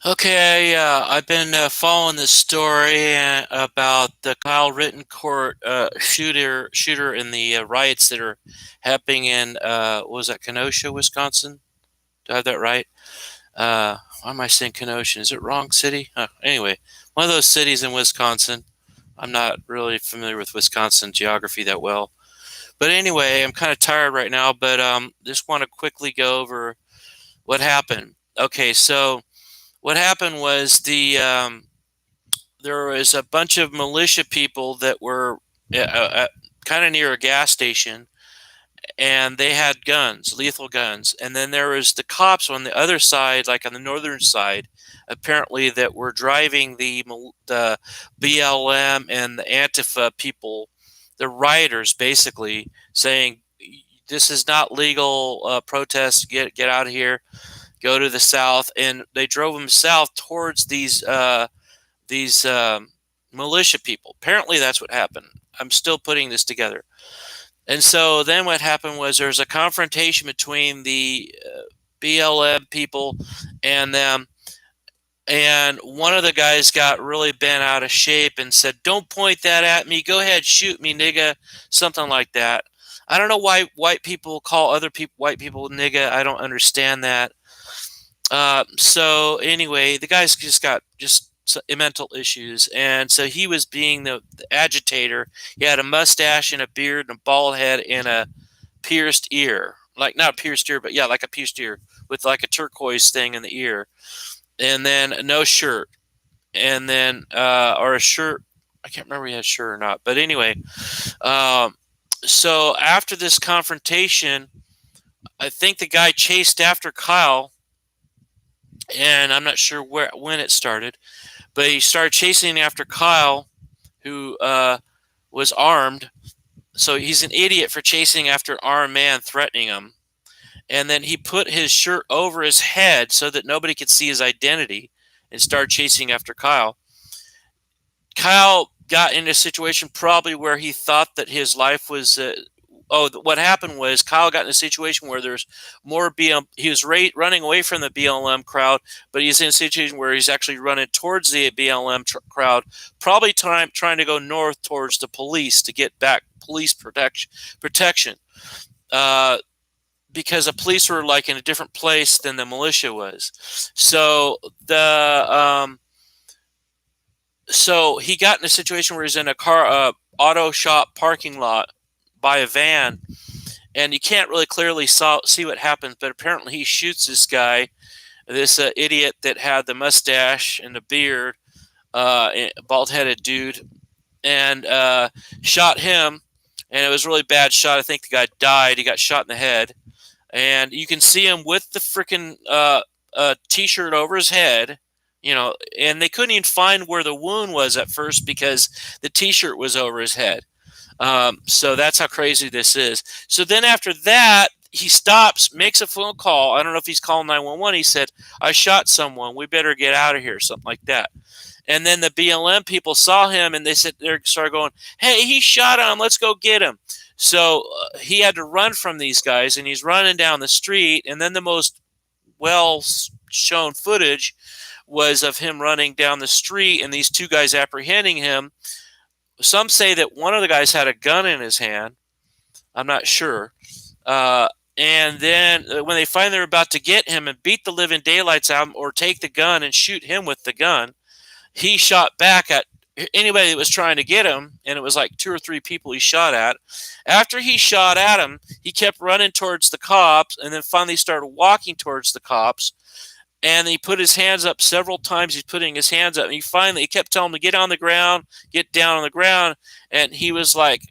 Okay, I've been following this story about the Kyle Rittencourt shooter in the riots that are happening in what was that, Kenosha, Wisconsin? Do I have that right? Why am I saying Kenosha? Is it wrong city? Anyway, one of those cities in Wisconsin. I'm not really familiar with Wisconsin geography that well, but anyway, I'm kind of tired right now. But just want to quickly go over what happened. Okay, so what happened was there was a bunch of militia people that were kind of near a gas station, and they had guns, lethal guns. And then there was the cops on the other side, like on the northern side, apparently that were driving the BLM and the Antifa people, the rioters, basically saying, "This is not legal protest. Get out of here. Go to the south." And they drove them south towards these militia people. Apparently, that's what happened. I'm still putting this together. And so then what happened was there was a confrontation between the BLM people and them. And one of the guys got really bent out of shape and said, "Don't point that at me. Go ahead, shoot me, nigga." Something like that. I don't know why white people call other people white people nigga. I don't understand that. So anyway, the guy's just got just mental issues, and so he was being the agitator. He had a mustache and a beard and a bald head and a pierced ear, like not a pierced ear, but yeah, like a pierced ear with like a turquoise thing in the ear, and then no shirt, and then or a shirt. I can't remember if he had a shirt or not, but anyway, um, so after this confrontation, I think the guy chased after Kyle, and I'm not sure when it started, but he started chasing after Kyle, who was armed. So he's an idiot for chasing after an armed man threatening him. And then he put his shirt over his head so that nobody could see his identity and started chasing after Kyle. Kyle got in a situation probably where he thought that his life was what happened was Kyle got in a situation where there's more BLM. He was running away from the BLM crowd, but he's in a situation where he's actually running towards the BLM crowd, probably trying to go north towards the police to get back police protection. Uh, because the police were like in a different place than the militia was. So so he got in a situation where he's in a auto shop parking lot by a van, and you can't really clearly see what happens, but apparently he shoots this guy, this idiot that had the mustache and the beard, bald-headed dude, and shot him, and it was a really bad shot. I think the guy died. He got shot in the head, and you can see him with the freaking T-shirt over his head, and they couldn't even find where the wound was at first because the T-shirt was over his head. So that's how crazy this is. So then after that, he stops, makes a phone call. I don't know if he's calling 911. He said, "I shot someone. We better get out of here," something like that. And then the BLM people saw him, and they started going, "Hey, he shot him. Let's go get him." So he had to run from these guys, and he's running down the street. And then the most well shown footage was of him running down the street and these two guys apprehending him. Some say that one of the guys had a gun in his hand. I'm not sure. And then when they finally were about to get him and beat the living daylights out of him or take the gun and shoot him with the gun, he shot back at anybody that was trying to get him, and it was like two or three people he shot at. After he shot at him, he kept running towards the cops, and then finally started walking towards the cops. And he put his hands up several times. He's putting his hands up, and he kept telling him to get on the ground, get down on the ground, and he was like,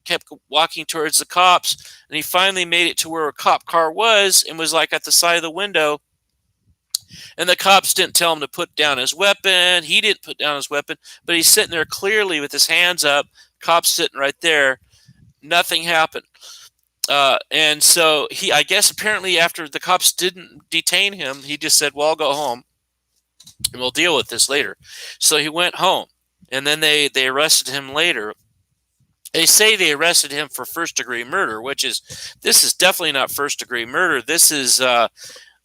kept walking towards the cops, and he finally made it to where a cop car was and was like at the side of the window. And the cops didn't tell him to put down his weapon. He didn't put down his weapon, but he's sitting there clearly with his hands up. Cops sitting right there. Nothing happened. And so I guess apparently after the cops didn't detain him, he just said, "Well, I'll go home and we'll deal with this later." So he went home, and then they arrested him later. They say they arrested him for first-degree murder, this is definitely not first-degree murder. This is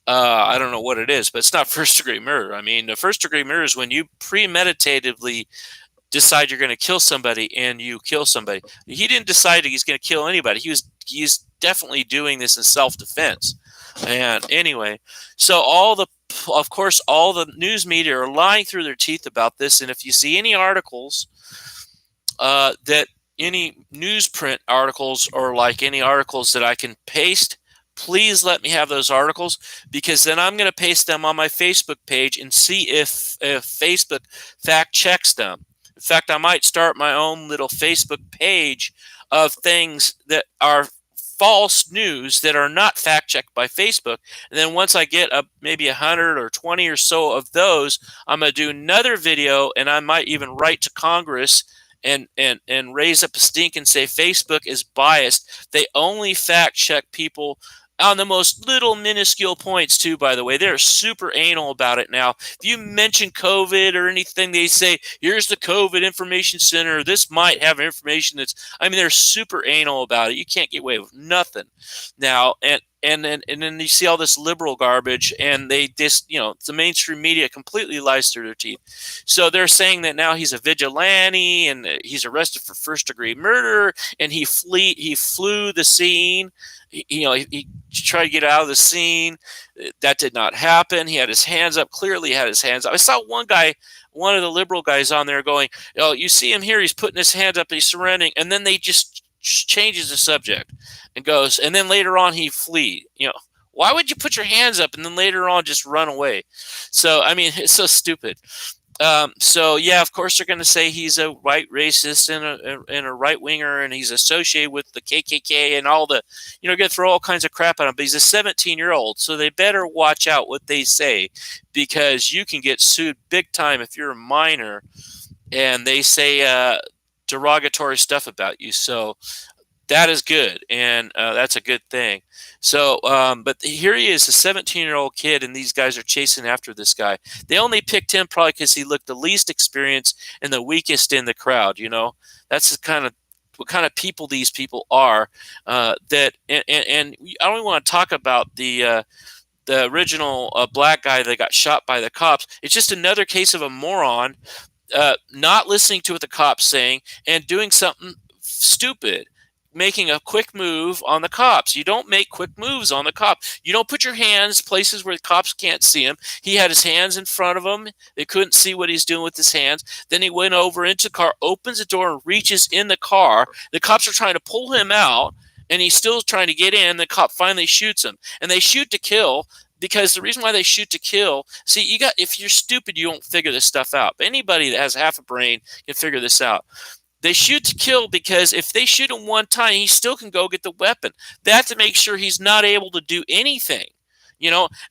I don't know what it is, but it's not first-degree murder. I mean, the first-degree murder is when you premeditatively decide you're going to kill somebody and you kill somebody. He didn't decide he's going to kill anybody. He's definitely doing this in self-defense. And anyway, so of course, all the news media are lying through their teeth about this. And if you see any articles that any newsprint articles or like any articles that I can paste, please let me have those articles, because then I'm going to paste them on my Facebook page and see if Facebook fact checks them. In fact, I might start my own little Facebook page of things that are false news that are not fact checked by Facebook. And then once I get maybe 100 or 20 or so of those, I'm going to do another video, and I might even write to Congress and raise up a stink and say Facebook is biased. They only fact check people on the most little minuscule points too, by the way. They're super anal about it now. If you mention COVID or anything, they say, here's the COVID information center. This might have information they're super anal about it. You can't get away with nothing now. And then you see all this liberal garbage, and they just, the mainstream media completely lies through their teeth. So they're saying that now he's a vigilante and he's arrested for first-degree murder, and he flew the scene. He tried to get out of the scene. That did not happen. He had his hands up. Clearly had his hands up. I saw one of the liberal guys on there going, "Oh, you see him here. He's putting his hands up. He's surrendering." And then they just changes the subject and goes, and then later on he flee. Why would you put your hands up and then later on just run away? So, I mean, it's so stupid. So yeah, of course they're going to say he's a white racist and a right winger, and he's associated with the KKK and all the, going to throw all kinds of crap at him. But he's a 17-year-old, so they better watch out what they say, because you can get sued big time if you're a minor and they say derogatory stuff about you. So that is good, and that's a good thing. So, but here he is, a 17-year-old kid, and these guys are chasing after this guy. They only picked him probably because he looked the least experienced and the weakest in the crowd. That's what kind of people these people are. And I don't even want to talk about the original black guy that got shot by the cops. It's just another case of a moron not listening to what the cops saying and doing something stupid, making a quick move on the cops. You don't make quick moves on the cops. You don't put your hands places where the cops can't see him. He had his hands in front of him. They couldn't see what he's doing with his hands. Then he went over into the car, opens the door, and reaches in the car. The cops are trying to pull him out, and he's still trying to get in. The cop finally shoots him, and they shoot to kill. Because the reason why they shoot to kill, if you're stupid, you don't figure this stuff out. But anybody that has half a brain can figure this out. They shoot to kill because if they shoot him one time, he still can go get the weapon. That's to make sure he's not able to do anything,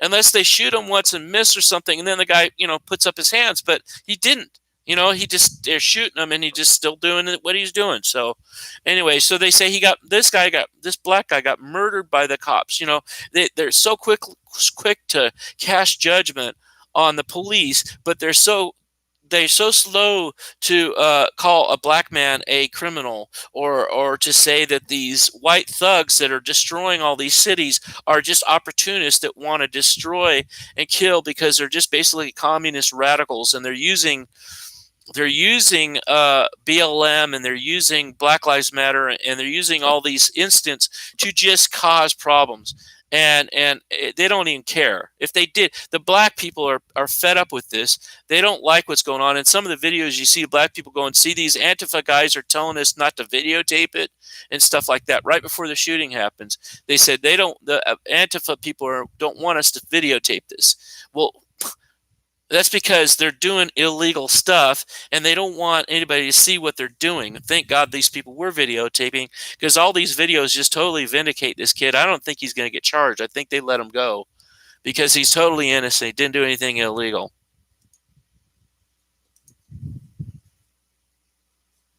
unless they shoot him once and miss or something, and then the guy, puts up his hands. But he didn't. They're shooting him, and he's just still doing what he's doing. So anyway, so they say this black guy got murdered by the cops. They're so quick to cast judgment on the police, but they're so slow to call a black man a criminal, or to say that these white thugs that are destroying all these cities are just opportunists that want to destroy and kill because they're just basically communist radicals, and they're using BLM, and they're using Black Lives Matter, and they're using all these incidents to just cause problems. And they don't even care. If they did, the black people are fed up with this. They don't like what's going on. In some of the videos, you see black people go and see these Antifa guys are telling us not to videotape it and stuff like that. Right before the shooting happens, they said the Antifa people don't want us to videotape this. Well, that's because they're doing illegal stuff, and they don't want anybody to see what they're doing. Thank God these people were videotaping, because all these videos just totally vindicate this kid. I don't think he's going to get charged. I think they let him go because he's totally innocent. He didn't do anything illegal.